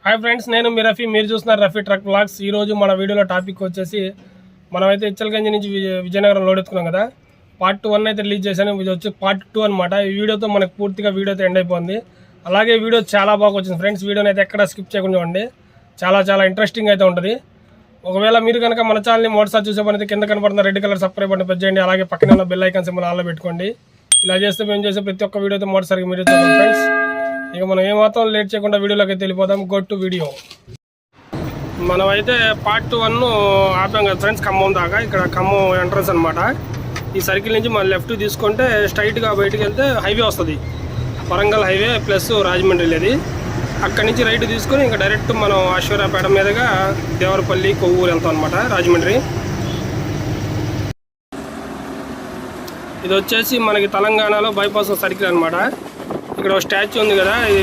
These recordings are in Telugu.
హాయ్ ఫ్రెండ్స్, నేను మీ రఫీ. మీరు చూస్తున్నారు రఫీ ట్రక్ వ్లాగ్స్. ఈరోజు మన వీడియోలో టాపిక్ వచ్చేసి మనమైతే ఇచ్చలగంజ్ నుంచి విజయనగరం లోడ్ ఎత్తుకున్నాం కదా. పార్ట్ 1 అయితే రిలీజ్ చేశాను. ఇది వచ్చి పార్ట్ 2 అనమాట. ఈ వీడియోతో మనకు పూర్తిగా వీడియోతో ఎండ్ అయిపోయింది. అలాగే వీడియో చాలా బాగా వచ్చింది ఫ్రెండ్స్. వీడియోని అయితే ఎక్కడ స్కిప్ చేయకుండా చూడండి. చాలా ఇంట్రెస్టింగ్ అయితే ఉంటుంది. ఒకవేళ మీరు కనుక మన ఛానల్ని మొదటిసారి చూసే పని అయితే కింద కనపడుతున్న red colour subscribe button press చేయండి. అలాగే పక్కన ఉన్న బెల్ ఐకాన్ సింబల్ ఆన్లో పెట్టుకోండి. ఇలా చేస్తే మేము చేసే ప్రతి ఒక్క వీడియోతో మొదటిసారిగా మీరు చూడండి ఫ్రెండ్స్. ఇక మనం ఏమాత్రం లేట్ చేయకుండా వీడియోలోకి వెళ్ళిపోదాం. Go to video. మనమైతే పార్ట్ 1 ఆపాం కదా ఫ్రెండ్స్, ఖమ్మం దాకా. ఇక్కడ ఖమ్మం ఎంట్రన్స్ అనమాట. ఈ సర్కిల్ నుంచి మన లెఫ్ట్ తీసుకుంటే స్ట్రైట్గా బయటికి వెళ్తే హైవే వస్తుంది. వరంగల్ హైవే ప్లస్ రాజమండ్రి లేదు. అక్కడి నుంచి రైట్ తీసుకొని ఇంకా డైరెక్ట్ మనం ఆశ్వర్యాపేట మీదుగా దేవరపల్లి కొవ్వూరు వెళ్తాం అనమాట, రాజమండ్రి. ఇది వచ్చేసి మనకి తెలంగాణలో బైపాస్ సర్కిల్ అనమాట. ఇక్కడ ఒక స్టాచ్యూ ఉంది కదా, ఇది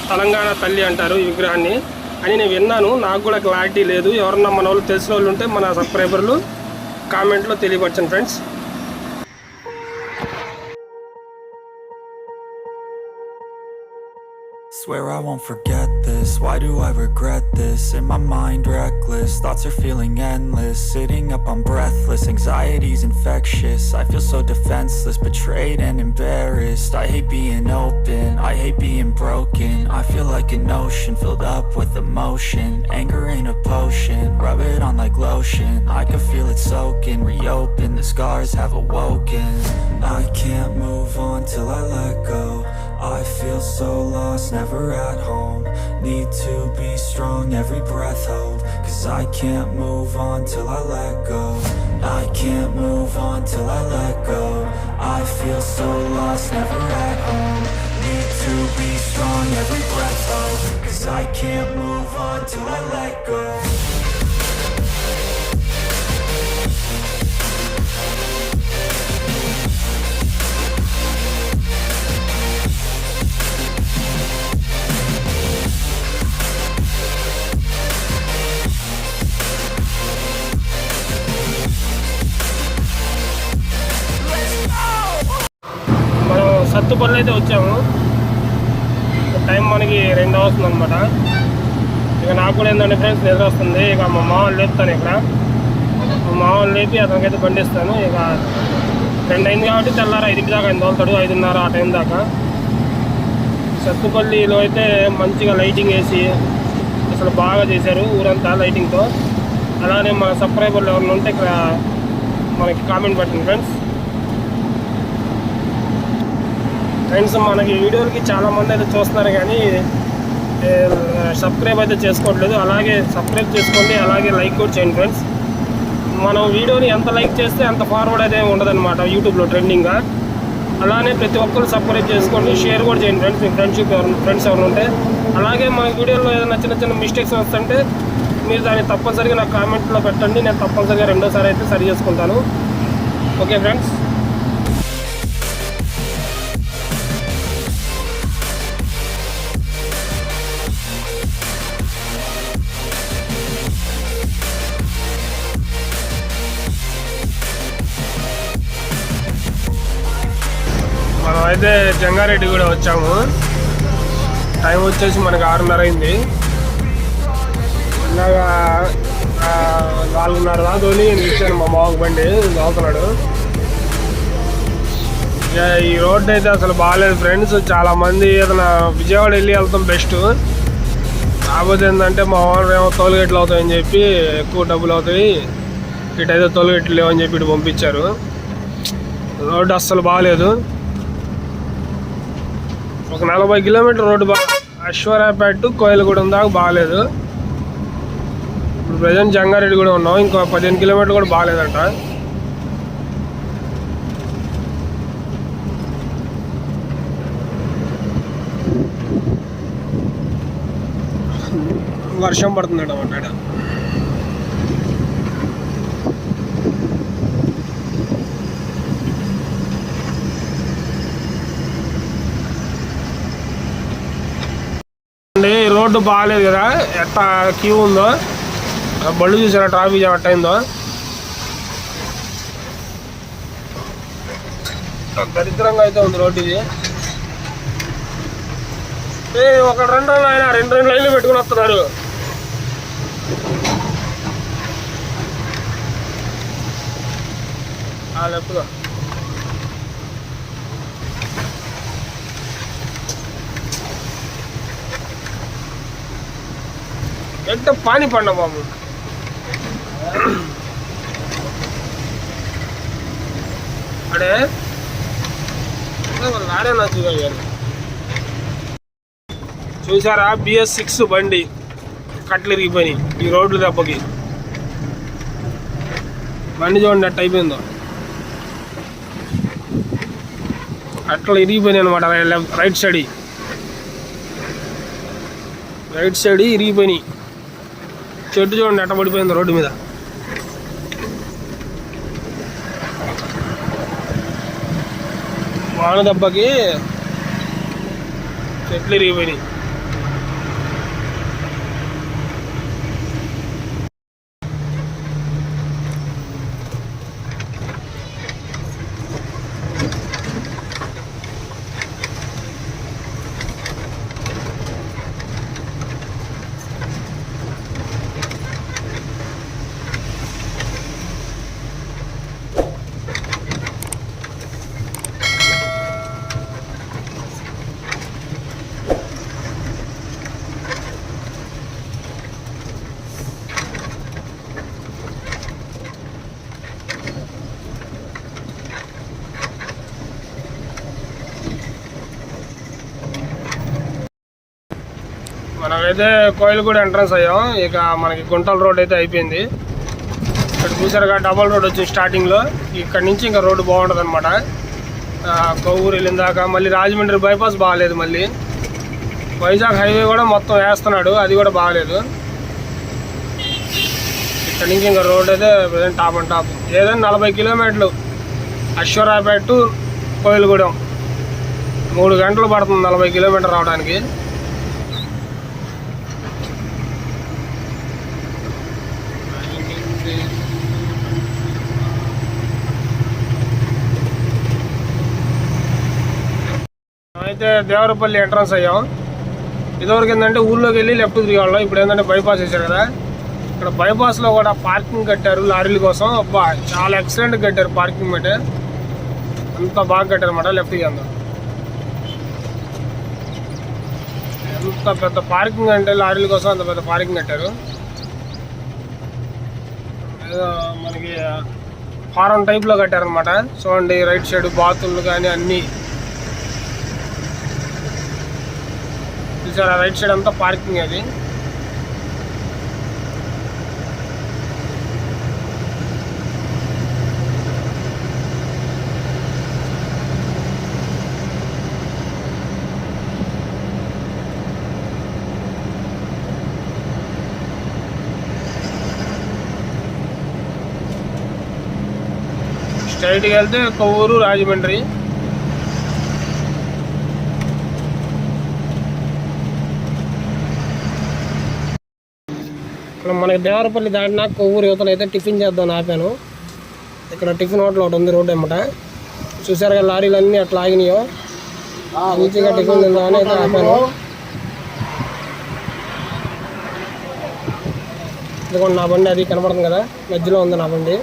తెలంగాణ తల్లి అంటారు ఈ విగ్రహాన్ని అని నేను విన్నాను. నాకు కూడా క్లారిటీ లేదు. ఎవరన్నా మన వాళ్ళు తెలిసిన వాళ్ళు ఉంటే మన సబ్స్క్రైబర్లు కామెంట్లో తెలియపరచండి friends. Swear I won't forget this, why do I regret this? In my mind reckless, thoughts are feeling endless. Sitting up I'm breathless, anxiety's infectious. I feel so defenseless, betrayed and embarrassed. I hate being open, I hate being broken. I feel like an ocean filled up with emotion. Anger ain't a potion, rub it on like lotion. I can feel it soaking, reopen, the scars have awoken. I can't move on till I let go. I feel so lost, never at home. Need to be strong, every breath hold. Cause I can't move on till I let go. I can't move on till I let go. I feel so lost, never at home. Need to be strong, every breath hold. Cause I can't move on till I let go. Sathupalli అయితే వచ్చాము. టైం మనకి 2 అవుతుంది అనమాట. ఇక నాకు కూడా ఏంటంటే ఫ్రెండ్స్ నిద్ర వస్తుంది. ఇక మా మామూలు లేపుతాను. ఇక్కడ మా మామూలు లేపి అతనికైతే బండిస్తాను. ఇక 2 అయింది కాబట్టి తెల్లారు 5 దాకా ఆయన తోలుతాడు, 5:30 ఆ టైం దాకా. సత్తుపల్లిలో అయితే మంచిగా లైటింగ్ వేసి అసలు బాగా చేశారు ఊరంతా లైటింగ్తో. అలానే మన సబ్స్క్రైబర్లు ఎవరైనా ఉంటే ఇక్కడ మనకి కామెంట్ పెట్టండి ఫ్రెండ్స్. మనకి వీడియోలకి చాలామంది అయితే చూస్తున్నారు కానీ సబ్స్క్రైబ్ అయితే చేసుకోవట్లేదు. అలాగే సబ్స్క్రైబ్ చేసుకోండి, అలాగే లైక్ కూడా చేయండి ఫ్రెండ్స్. మనం వీడియోని ఎంత లైక్ చేస్తే అంత ఫార్వర్డ్ అయితే ఉండదన్నమాట యూట్యూబ్లో ట్రెండింగ్గా. అలానే ప్రతి ఒక్కరు సబ్స్క్రైబ్ చేసుకోండి, షేర్ కూడా చేయండి ఫ్రెండ్స్. మీ ఫ్రెండ్స్ ఎవరు ఉంటే. అలాగే మన వీడియోలో ఏదైనా చిన్న మిస్టేక్స్ వస్తుంటే మీరు దాన్ని తప్పనిసరిగా నాకు కామెంట్లో పెట్టండి. నేను తప్పనిసరిగా 2వ సారి అయితే సరి చేసుకుంటాను. Okay friends. మనమైతే జంగారెడ్డి కూడా వచ్చాము. టైం వచ్చేసి మనకి 6:30 అయింది. ఇలాగా 4:30 దాకా నేను ఇచ్చాను మా మామకు బండి తోలుతున్నాడు. ఇక ఈ రోడ్డు అయితే అసలు బాగాలేదు ఫ్రెండ్స్. చాలామంది ఏదైనా విజయవాడ వెళ్ళి వెళ్తాం బెస్ట్. కాకపోతే ఏంటంటే మా వాళ్ళు ఏమో తోలుగేట్లు అవుతాయని చెప్పి ఎక్కువ డబ్బులు అవుతాయి, ఇటైతే తోలుగేట్లు లేవని చెప్పి ఇటు పంపించారు. రోడ్డు అస్సలు బాగాలేదు. ఒక 40 kilometre road Ashwarapeta to Koyilagudem దాకా బాగాలేదు. ఇప్పుడు ప్రజెంట్ జంగారెడ్డి కూడా ఉన్నాం. ఇంకో 15 కిలోమీటర్లు కూడా బాగాలేదంట. వర్షం పడుతుందట అన్నమాట. రోడ్డు బాగాలేదు కదా, ఎట్లా క్యూ ఉందో. బళ్ళు చూసారా ట్రాఫిక్ జామ్ అయిందో. దరిద్రంగా అయితే ఉంది రోడ్డు ఇది. ఒక 2 రోజులు ఆయన 2 లైన్లు పెట్టుకుని వస్తున్నారు. లెఫ్ట్గా ఎంత పానీ పండ బాబు. అడే లారే నచ్చుగా. చూసారా BS6 బండి కట్లు ఇరిగిపోయినాయి ఈ రోడ్లు దెబ్బకి. బండి చూడండి అట్ట అయిపోయిందో, అట్లా ఇరిగిపోయినాయి అనమాట. రైట్ సైడ్ ఇరిగిపోయినాయి. చెట్టు చూడండి ఎట్ట పడిపోయిందో రోడ్డు మీద. వాన దెబ్బకి చెట్లు ఇరిగిపోయినాయి. మనమైతే కోయిలగూడ ఎంట్రన్స్ అయ్యాం. ఇక మనకి గుంటల రోడ్ అయితే అయిపోయింది. ఇక్కడ చూసారుగా డబల్ రోడ్ వచ్చింది స్టార్టింగ్లో. ఇక్కడ నుంచి ఇంకా రోడ్డు బాగుంటుంది అనమాట. కొవ్వూరు వెళ్ళిన దాకా. మళ్ళీ రాజమండ్రి బైపాస్ బాగాలేదు. మళ్ళీ వైజాగ్ హైవే కూడా మొత్తం వేస్తున్నాడు, అది కూడా బాగాలేదు. ఇక్కడ నుంచి ఇంకా రోడ్ అయితే ప్రజెంట్ టాప్ అండ్ టాప్. ఏదైనా 40 కిలోమీటర్లు అశ్వరాపేట టు కోయిలగూడెం 3 గంటలు పడుతుంది 40 కిలోమీటర్ రావడానికి. అయితే దేవరపల్లి ఎంట్రన్స్ అయ్యాం. ఇదివరకు ఏంటంటే ఊళ్ళోకి వెళ్ళి లెఫ్ట్ తిరిగాళ్ళం. ఇప్పుడు ఏంటంటే బైపాస్ వేసారు కదా. ఇక్కడ బైపాస్లో కూడా పార్కింగ్ కట్టారు లారీల కోసం. అబ్బా చాలా ఎక్సలెంట్ కట్టారు పార్కింగ్. అంటే అంత బాగా కట్టారు అన్నమాట. లెఫ్ట్కి అంతా ఎంత పెద్ద పార్కింగ్ అంటే లారీల కోసం అంత పెద్ద పార్కింగ్ కట్టారు. ఏదో మనకి ఫారం టైప్లో కట్టారనమాట. చూడండి రైట్ సైడ్ బాతులు కానీ అన్నీ చూసారా. రైట్ సైడ్ అంతా పార్కింగ్. అది స్ట్రైట్కి వెళ్తే కొవ్వూరు రాజమండ్రి. ఇక్కడ మనకి దేవరపల్లి దాటినా కొవ్వూరు యువతలు అయితే టిఫిన్ చేద్దాం ఆపాను. ఇక్కడ టిఫిన్ హోటల్ ఒకటి ఉంది రోడ్డు అన్నమాట. చూసారు కదా లారీలు అన్నీ అట్లా ఆగినాయో. మంచిగా టిఫిన్ తిందామని అయితే ఆపాను. ఇదిగోండి నా బండి, అది కనపడుతుంది కదా మధ్యలో ఉంది నా బండి.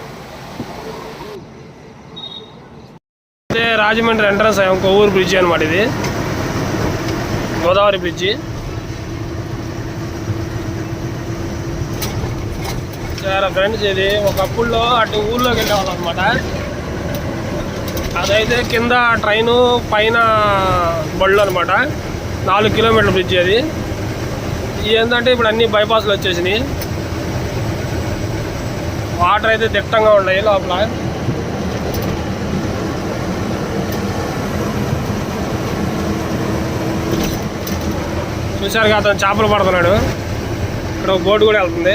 అయితే రాజమండ్రి ఎంట్రన్స్ అయ్యాం. కొవ్వూరు బ్రిడ్జి అనమాట. ఇది గోదావరి బ్రిడ్జి. చాలా ఫ్రెండ్స్, ఇది ఒకప్పుడులో అటు ఊళ్ళోకి వెళ్ళేవాళ్ళం అనమాట. అదైతే కింద ట్రైను పైన బళ్ళు అనమాట. 4 కిలోమీటర్ల బ్రిడ్జి అది. ఏంటంటే ఇప్పుడు అన్ని బైపాస్లు వచ్చేసినాయి. వాటర్ అయితే దిట్టంగా ఉన్నాయి లోపల. చూసారుగా అతను చేపలు పడుతున్నాడు. ఇక్కడ ఒక బోటు కూడా వెళ్తుంది.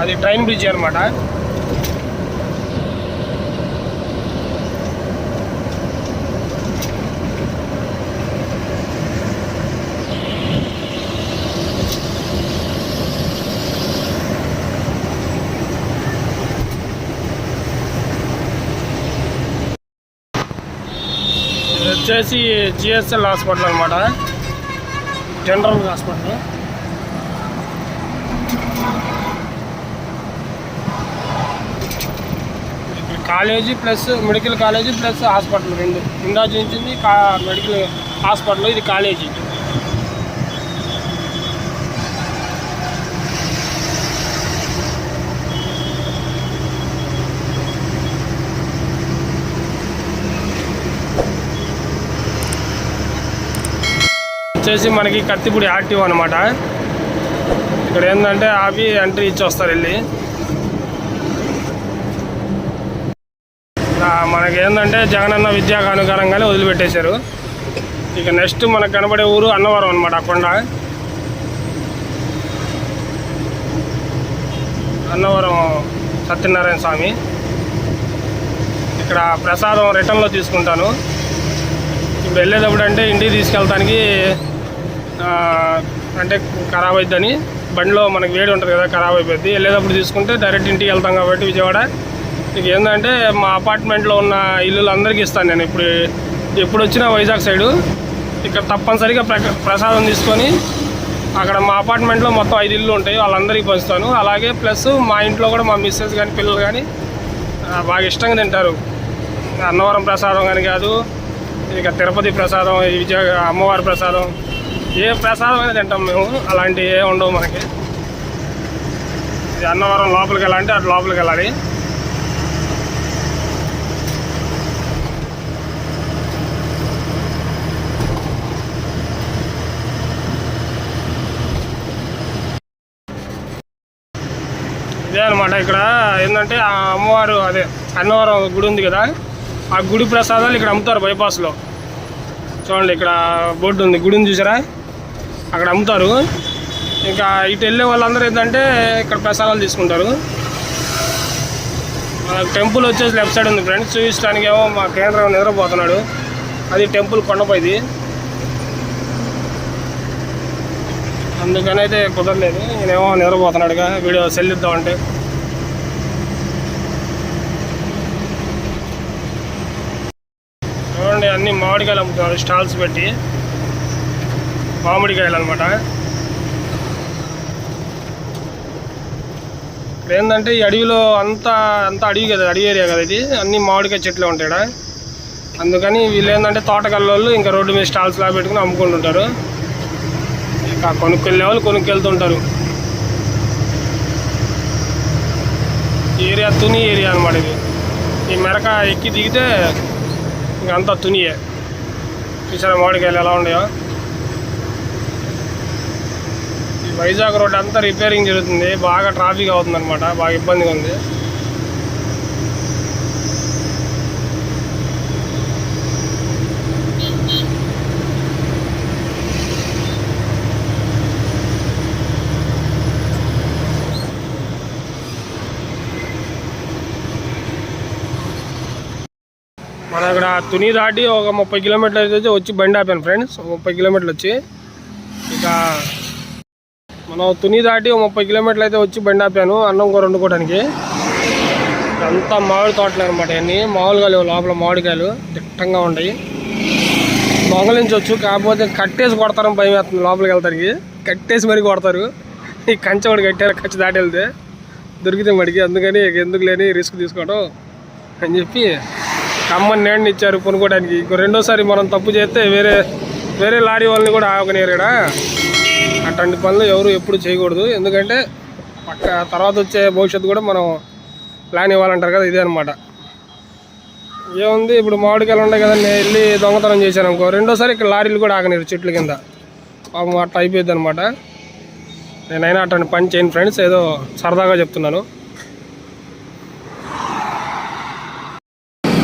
అది ట్రైన్ బ్రిడ్జ్ అనమాట. వచ్చేసి జిఎస్ఎల్ హాస్పిటల్ అనమాట, general hospital. College plus medical college plus hospital రెండు ఇందా చూపించింది. మెడికల్ హాస్పిటల్, ఇది కాలేజీ. వచ్చేసి మనకి కత్తిపూడి ఆర్టీఓ అనమాట. ఇక్కడ ఏంటంటే ఆపి ఎంట్రీ ఇచ్చి వస్తారు వెళ్ళి. మనకి ఏంటంటే జగన్ అన్న విద్యా కానుకారంగానే వదిలిపెట్టేశారు. ఇక నెక్స్ట్ మనకు కనబడే ఊరు అన్నవరం అనమాట. కొండ అన్నవరం సత్యనారాయణ స్వామి. ఇక్కడ ప్రసాదం రిటర్న్లో తీసుకుంటాను. ఇప్పుడు వెళ్ళేటప్పుడు అంటే ఇంటికి తీసుకెళ్తానికి అంటే ఖరాబ్ అవుతుందని బండిలో మనకి వేడి ఉంటుంది కదా, ఖరాబ్ అయిపోద్ది. వెళ్ళేటప్పుడు తీసుకుంటే డైరెక్ట్ ఇంటికి వెళ్తాం కాబట్టి విజయవాడ. ఇక ఏంటంటే మా అపార్ట్మెంట్లో ఉన్న ఇల్లులు అందరికీ ఇస్తాను నేను. ఎప్పుడు వచ్చినా వైజాగ్ సైడు ఇక్కడ తప్పనిసరిగా ప్రసాదం తీసుకొని అక్కడ మా అపార్ట్మెంట్లో మొత్తం 5 ఇల్లు ఉంటాయి, వాళ్ళందరికీ పంచుతాను. అలాగే ప్లస్ మా ఇంట్లో కూడా మా మిస్సెస్ కానీ పిల్లలు కానీ బాగా ఇష్టంగా తింటారు. అన్నవరం ప్రసాదం కానీ కాదు, ఇక తిరుపతి ప్రసాదం, అమ్మవారి ప్రసాదం, ఏ ప్రసాదం అయినా తింటాం మేము. అలాంటివి ఏ ఉండవు మనకి. ఇది అన్నవరం లోపలికి వెళ్ళాలంటే అటు లోపలికి వెళ్ళాలి. ఇదే అనమాట. ఇక్కడ ఏంటంటే ఆ అమ్మవారు అదే అన్నవరం గుడి ఉంది కదా, ఆ గుడి ప్రసాదాలు ఇక్కడ అమ్ముతారు బైపాస్లో. చూడండి ఇక్కడ బోర్డు ఉంది, గుడిని చూసారా, అక్కడ అమ్ముతారు. ఇంకా ఇటు వెళ్ళే వాళ్ళందరూ ఏంటంటే ఇక్కడ ప్రసాదాలు తీసుకుంటారు. టెంపుల్ వచ్చేసి లెఫ్ట్ సైడ్ ఉంది ఫ్రెండ్స్. చూపించడానికి ఏమో మా కేంద్రం నిద్రపోతున్నాడు, అది టెంపుల్ కొండపైది. అందుకని అయితే కుదరలేదు, నేనేమో నిద్రపోతున్నాడుగా వీడియో సెల్ ఇద్దామంటే. చూడండి అన్ని మామిడికాయలు అమ్ముతున్నారు స్టాల్స్ పెట్టి, మామిడికాయలు అనమాట. ఇక్కడ ఏంటంటే ఈ అడవిలో అంతా అడవి కదా, అడవి ఏరియా కదా ఇది, అన్ని మామిడికాయ చెట్లే ఉంటాయి ఇక్కడ. అందుకని వీళ్ళు ఏంటంటే తోటకల్లోళ్ళు ఇంకా రోడ్డు మీద స్టాల్స్ లా పెట్టుకుని అమ్ముకుంటుంటారు. ఇంకా కొనుక్కెళ్ళే వాళ్ళు కొనుక్కెళ్తుంటారు. ఏరియా తుని ఏరియా అనమాట ఇది. ఈ మెరక ఎక్కి దిగితే ఇంకంతా తునియే. చూసారా మామిడికాయలు ఎలా ఉన్నాయో. ఈ వైజాగ్ రోడ్ అంతా రిపేరింగ్ జరుగుతుంది, బాగా ట్రాఫిక్ అవుతుంది అనమాట, బాగా ఇబ్బందిగా ఉంది. మన ఇక్కడ తుని దాటి ఒక 30 కిలోమీటర్లు అయితే వచ్చి బండి ఆపాను ఫ్రెండ్స్. 30 కిలోమీటర్లు వచ్చి ఇక మనం తుని దాటి 30 కిలోమీటర్లు అయితే వచ్చి బండి ఆపాను అన్నం కూర వండుకోవడానికి. అంతా మామిడి తోటలు అనమాట. అన్నీ మామూలుగా లేవు, లోపల మామిడికాయలు దిట్టంగా ఉంటాయి. దొంగలించవచ్చు, కాకపోతే కట్టేసి కొడతారని భయం వేస్తుంది. లోపలికి వెళ్తానికి కట్టేసి మరీ కొడతారు. ఈ కంచె వాడు కట్టారు, కంచె దాటి వెళ్తే దొరికితే మడికి. అందుకని ఎందుకు లేని రిస్క్ తీసుకోవడం అని చెప్పి అమ్మని నేడిని ఇచ్చారు కొనుక్కోవడానికి. ఇంకో రెండోసారి మనం తప్పు చేస్తే వేరే లారీ వాళ్ళని కూడా ఆగనేరు ఇక్కడ. అట్లాంటి పనులు ఎవరు ఎప్పుడు చేయకూడదు, ఎందుకంటే తర్వాత వచ్చే భవిష్యత్తు కూడా మనం ప్లాన్ ఇవ్వాలంటారు కదా, ఇదే అనమాట. ఏముంది ఇప్పుడు మామిడికాయలు ఉన్నాయి కదా, నేను వెళ్ళి దొంగతనం చేశాను అనుకో, రెండోసారి ఇక్కడ లారీలు కూడా ఆగనేరు చెట్ల కింద. పాపం అట్లా అయిపోయింది అనమాట. నేనైనా అట్లాంటి పని చేయను ఫ్రెండ్స్, ఏదో సరదాగా చెప్తున్నాను.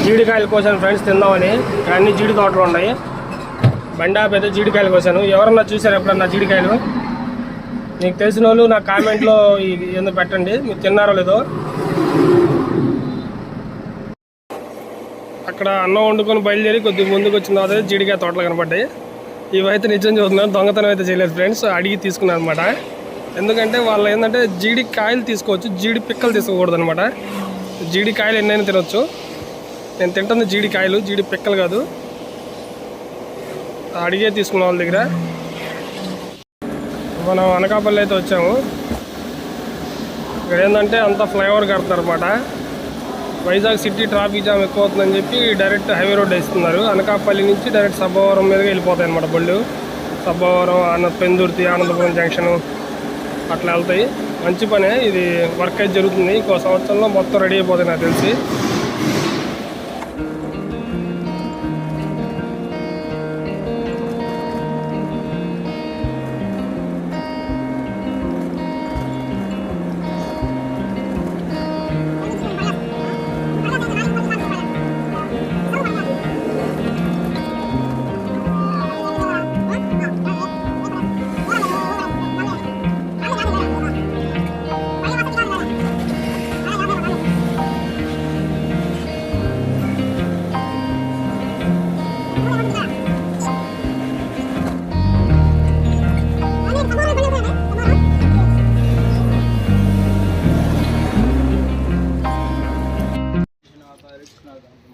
జీడికాయలు కోసాను ఫ్రెండ్స్ తిందామని. అన్ని జీడి తోటలు ఉన్నాయి. బండి ఆపైతే జీడికాయలు కోసాను. ఎవరన్నా చూసారు ఎప్పుడన్నా జీడికాయలు? మీకు తెలిసిన వాళ్ళు నా కామెంట్లో ఎందుకు పెట్టండి, మీరు తిన్నారో లేదో. అక్కడ అన్నం వండుకొని బయలుదేరి కొద్దిగా ముందుకు వచ్చిన తర్వాత జీడికాయ తోటలు కనపడ్డాయి. ఇవైతే నిజం చూస్తున్నాను, దొంగతనం అయితే చేయలేదు ఫ్రెండ్స్, అడిగి తీసుకున్నాను అనమాట. ఎందుకంటే వాళ్ళు ఏంటంటే జీడికాయలు తీసుకోవచ్చు, జీడి పిక్కలు తీసుకోకూడదు అనమాట. జీడికాయలు ఎన్నైనా తినొచ్చు. నేను తింటుంది జీడికాయలు, జీడి పిక్కలు కాదు. అడిగే తీసుకున్న వాళ్ళ దగ్గర. మనం అనకాపల్లి అయితే వచ్చాము. ఇక్కడ ఏంటంటే అంతా ఫ్లైఓవర్ కడతారు అనమాట. వైజాగ్ సిటీ ట్రాఫిక్ జామ్ ఎక్కువ అవుతుందని చెప్పి డైరెక్ట్ హైవే రోడ్ వేస్తున్నారు. అనకాపల్లి నుంచి డైరెక్ట్ సబ్బవరం మీదగా వెళ్ళిపోతాయి అనమాట బళ్ళు. సబ్బవరం, పెందుర్తి, ఆనందపురం జంక్షను అట్లా వెళ్తాయి. మంచి పనే ఇది. వర్క్ అయితే జరుగుతుంది. ఇంకో సంవత్సరంలో మొత్తం రెడీ అయిపోతాయి నాకు తెలిసి.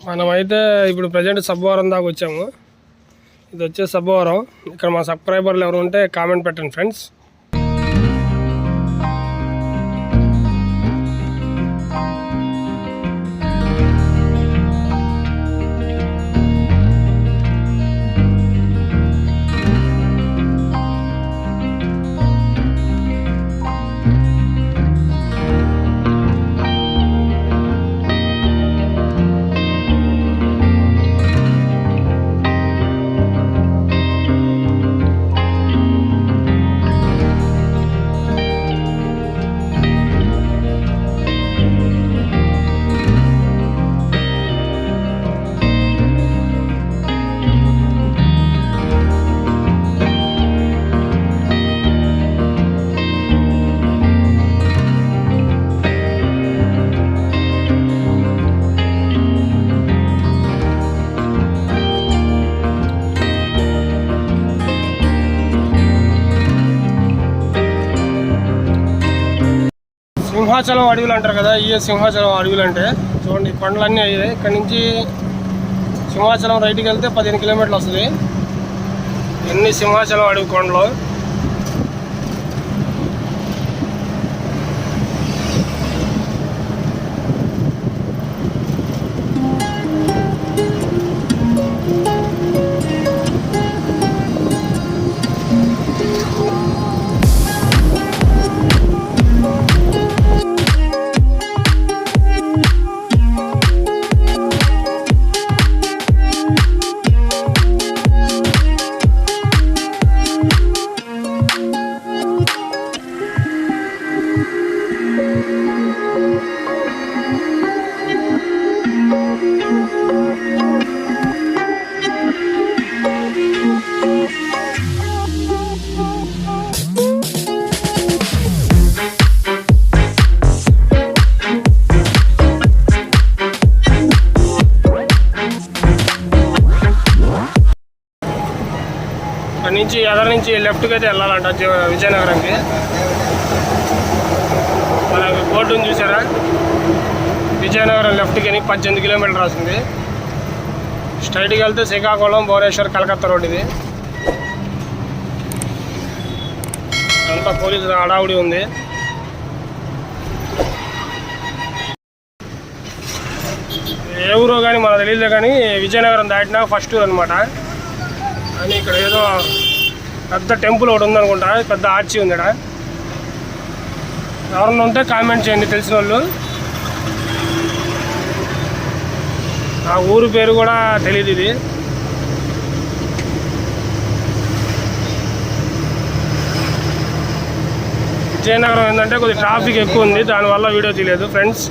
మనమైతే ఇప్పుడు ప్రజెంట్ సబ్బవరం దాకా వచ్చాము. ఇది వచ్చేసి సబ్బవరం. ఇక్కడ మా సబ్స్క్రైబర్లు ఎవరు ఉంటే కామెంట్ పెట్టండి ఫ్రెండ్స్. సింహాచలం అడవులు అంటారు కదా, ఈ సింహాచలం అడవులు అంటే చూడండి. కొండలన్నీ అయ్యాయి. ఇక్కడ నుంచి సింహాచలం రైట్కి వెళ్తే 15 కిలోమీటర్లు వస్తుంది. ఎన్ని సింహాచలం అడవి కొండలు. అక్కడ నుంచి ఎదరి నుంచి లెఫ్ట్కి అయితే వెళ్ళాలంట విజయనగరంకి. మనకి బోర్డుని చూసారా, విజయనగరం లెఫ్ట్కి 18 కిలోమీటర్లు రాసింది. స్ట్రైట్కి వెళ్తే శ్రీకాకుళం, భువనేశ్వర్, కలకత్తా రోడ్. ఇది అంతా పోలీసు హడావుడి ఉంది. ఏ ఊరో కానీ మనకు తెలియదు, కానీ విజయనగరం దాటినా ఫస్ట్ ఊరు అనమాట. అని ఇక్కడ ఏదో పెద్ద టెంపుల్ ఒకటి ఉందనుకుంటా, పెద్ద ఆర్చి ఉంది ఇక్కడ. ఎవరన్నా ఉంటే కామెంట్ చేయండి తెలిసిన వాళ్ళు. ఆ ఊరు పేరు కూడా తెలియదు. ఇది విజయనగరం ఏంటంటే కొద్దిగా ట్రాఫిక్ ఎక్కువ ఉంది, దానివల్ల వీడియో తీయలేదు ఫ్రెండ్స్.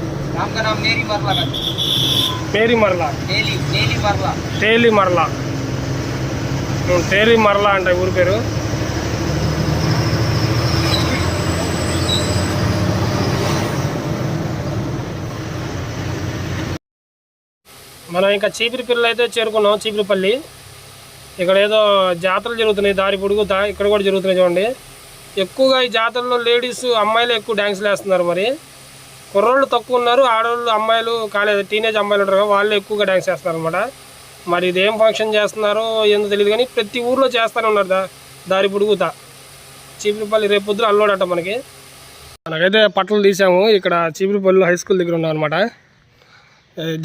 టేలి మరలా అంట ఊరి పేరు. మనం ఇంకా చీపిరిపల్లి అయితే చేరుకున్నాం. చీపిరిపల్లి ఇక్కడ ఏదో జాతరలు జరుగుతున్నాయి, దారి పొడుగుతా ఇక్కడ కూడా జరుగుతున్నాయి చూడండి. ఎక్కువగా ఈ జాతరలో లేడీస్, అమ్మాయిలు ఎక్కువ డ్యాన్సులు వేస్తున్నారు. మరి కుర్రోళ్ళు తక్కువ ఉన్నారు, ఆడవాళ్ళు, అమ్మాయిలు కాలేదు, టీనేజ్ అమ్మాయిలు ఉంటారు కదా, వాళ్ళు ఎక్కువగా డ్యాన్స్ చేస్తారు అనమాట. మరి ఇదేం ఫంక్షన్ చేస్తున్నారో ఏందో తెలియదు కానీ ప్రతి ఊర్లో చేస్తూనే ఉన్నారు దారి పొడుగుతా. చీపురుపల్లి రేపు పొద్దున అల్లోడట మనకి. మనకైతే పట్టలు తీసాము. ఇక్కడ చీపురుపల్లి హై స్కూల్ దగ్గర ఉన్నాం అనమాట.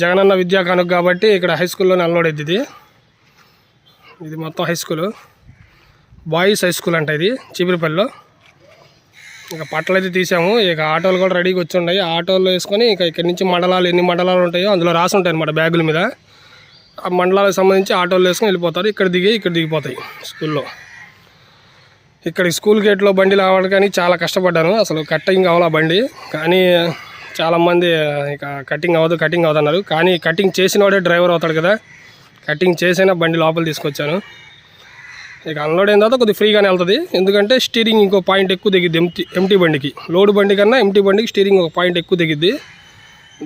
జగన్ అన్న విద్యా కానుక కాబట్టి ఇక్కడ హై స్కూల్లోనే అల్లోడైద్ది. ఇది మొత్తం high school, boys high school అంట ఇది చీపురుపల్లిలో. ఇక పట్టలు అయితే తీసాము. ఇక ఆటోలు కూడా రెడీగా వచ్చి ఉన్నాయి. ఆటోలు వేసుకొని ఇక ఇక్కడి నుంచి మండలాలు ఎన్ని మండలాలు ఉంటాయో అందులో రాసి ఉంటాయి అనమాట బ్యాగుల మీద. ఆ మండలాలకు సంబంధించి ఆటోలు వేసుకొని వెళ్ళిపోతారు. ఇక్కడ దిగిపోతాయి స్కూల్లో. ఇక్కడ స్కూల్ గేట్లో బండి రావాలి కానీ చాలా కష్టపడ్డాను. అసలు కట్టింగ్ అవ్వాలి ఆ బండి, కానీ చాలామంది ఇక కటింగ్ అవ్వదు అన్నారు. కానీ కటింగ్ చేసినవాడే డ్రైవర్ అవుతాడు కదా, కటింగ్ చేసైనా బండి లోపల తీసుకొచ్చాను. ఇక అన్లోడ్ అయిన తర్వాత కొద్దిగా ఫ్రీగానే వెళ్తుంది. ఎందుకంటే స్టీరింగ్ ఇంకో పాయింట్ ఎక్కువ దిగిద్ది ఎంటీ బండికి. లోడ్ బండి కన్నా ఎంటీ బండికి స్టీరింగ్ ఒక పాయింట్ ఎక్కువ దిగిద్ది.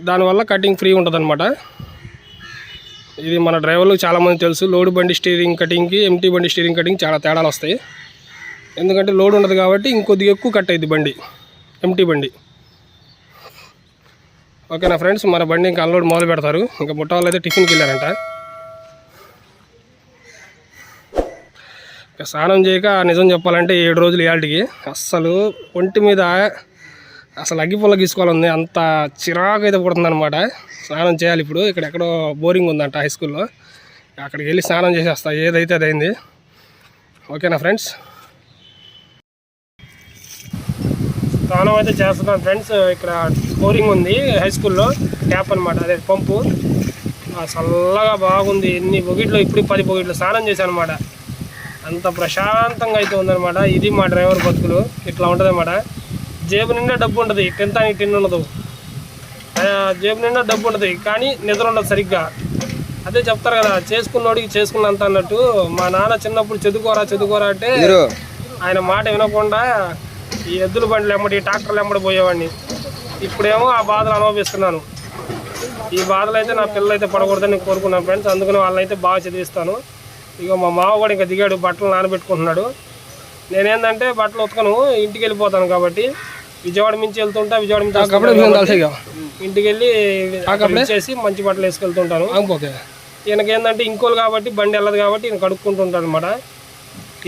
దానివల్ల కటింగ్ ఫ్రీ ఉంటుంది అనమాట. ఇది మన డ్రైవర్లకు చాలామంది తెలుసు. లోడ్ బండి స్టీరింగ్ కటింగ్కి ఎంటీ బండి స్టీరింగ్ కటింగ్ చాలా తేడాలు వస్తాయి. ఎందుకంటే లోడ్ ఉండదు కాబట్టి ఇంకొద్దిగా ఎక్కువ కట్ అయ్యింది బండి ఎంటీ బండి. ఓకేనా ఫ్రెండ్స్, మన బండి ఇంకా అన్లోడ్ మొదలు పెడతారు. ఇంకా బుట్ట వాళ్ళు అయితే టిఫిన్కి వెళ్ళారంట. స్నానం చేయక నిజం చెప్పాలంటే 7 రోజులు ఇవాళకి అస్సలు ఒంటి మీద అసలు అగ్గిపుల్ల గీసుకోవాలంది. అంత చిరాకు అయితే పుడుతుంది అనమాట. స్నానం చేయాలి ఇప్పుడు. ఇక్కడ ఎక్కడో బోరింగ్ ఉందంట హై స్కూల్లో, అక్కడికి వెళ్ళి స్నానం చేసేస్తా. ఏదైతే అదైంది. ఓకేనా ఫ్రెండ్స్, స్నానం అయితే చేస్తున్నాను ఫ్రెండ్స్. ఇక్కడ బోరింగ్ ఉంది హై స్కూల్లో, ట్యాప్ అనమాట, అదే పంపు. చల్లగా బాగుంది. ఎన్ని బొగిట్లో ఇప్పుడు 10 బొగిట్లో స్నానం చేశాను అనమాట. అంత ప్రశాంతంగా అయితే ఉందన్నమాట. ఇది మా డ్రైవర్ బతుకులు. ఇట్లా ఉంటుంది అన్నమాట. జేబు నిండా డబ్బు ఉంటుంది, తింటానికి తిండి ఉండదు. జేబు నిండా డబ్బు ఉంటుంది కానీ నిద్ర ఉండదు సరిగ్గా. అదే చెప్తారు కదా, చేసుకున్నోడికి చేసుకున్నంత అన్నట్టు. మా నాన్న చిన్నప్పుడు చదువుకోరా అంటే ఆయన మాట వినకుండా ఈ ఎద్దుల బండ్లు ఎమ్మడి ట్రాక్టర్లు ఎమ్మడి పోయేవాడిని. ఇప్పుడేమో ఆ బాధలు అనుభవిస్తున్నాను. ఈ బాధలు అయితే నా పిల్లలు అయితే పడకూడదని కోరుకున్నాను ఫ్రెండ్స్. అందుకని వాళ్ళైతే బాగా చదివిస్తాను. ఇక మా మావ కూడా ఇంకా దిగాడు, బట్టలు నానబెట్టుకుంటున్నాడు. నేనేందంటే బట్టలు ఉతకను, ఇంటికి వెళ్ళిపోతాను కాబట్టి విజయవాడ నుంచి వెళ్తుంటా. విజయవాడ నుంచి ఇంటికి వెళ్ళి చేసి మంచి బట్టలు వేసుకెళ్తుంటాను. ఈయనకేందంటే ఇంకోలు కాబట్టి బండి వెళ్ళదు కాబట్టి ఈయన కడుక్కుంటుంటాడు అనమాట.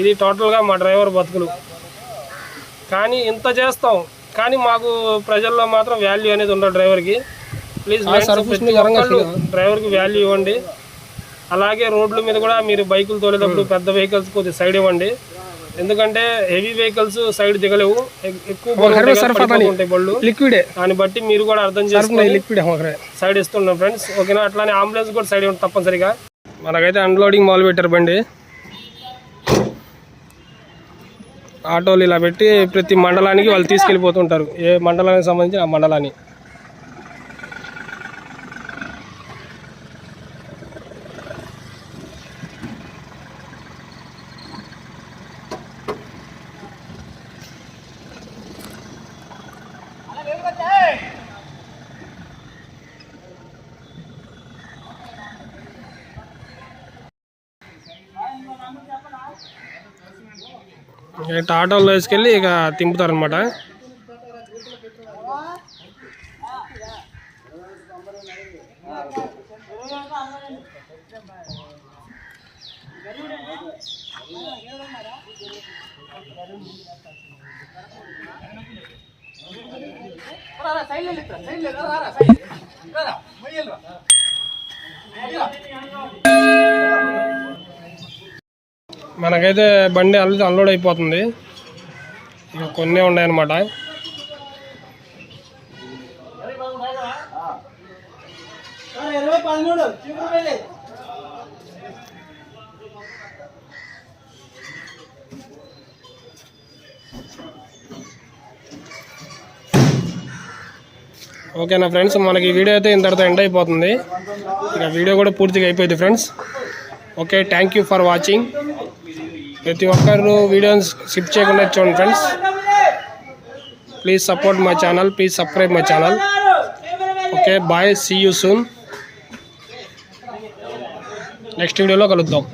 ఇది టోటల్గా మా డ్రైవర్ బతుకులు. కానీ ఇంత చేస్తాం కానీ మాకు ప్రజల్లో మాత్రం వాల్యూ అనేది ఉండదు డ్రైవర్కి. ప్లీజ్ డ్రైవర్కి వాల్యూ ఇవ్వండి. అలాగే రోడ్ల మీద కూడా మీరు బైకులు తోలేటప్పుడు పెద్ద వెహికల్స్ కొద్దిగా సైడ్ ఇవ్వండి. ఎందుకంటే హెవీ వెహికల్స్ సైడ్ దిగలేవు, ఎక్కువ ఉంటాయి బళ్ళు. దాన్ని బట్టి మీరు కూడా అర్థం చేసుకుని సైడ్ ఇస్తున్నాం ఫ్రెండ్స్. ఓకేనా, అట్లానే అంబులెన్స్ కూడా సైడ్ ఇవ్వండి తప్పనిసరిగా. మనకైతే అన్లోడింగ్ మొదలు పెట్టారు బండి. ఆటోలు ఇలా పెట్టి ప్రతి మండలానికి వాళ్ళు తీసుకెళ్ళిపోతుంటారు. ఏ మండలానికి సంబంధించి ఆ మండలాన్ని. ఆటోలో వేసుకెళ్ళి ఇక తింపుతారనమాట. మనకైతే బండి అన్లోడ్ అయిపోతుంది. ఇక కొన్ని ఉన్నాయన్నమాట. ఓకేనా ఫ్రెండ్స్, మనకి ఈ వీడియో అయితే ఇంతటితో ఎండ్ అయిపోతుంది. ఇక వీడియో కూడా పూర్తిగా అయిపోయింది friends. Okay, thank you for watching. ప్రతి ఒక్కరు వీడియోని స్కిప్ చేయకుండా చూడండి friends. Please support my channel, please subscribe my channel. Okay, bye, see you soon. Next వీడియోలో కలుద్దాం.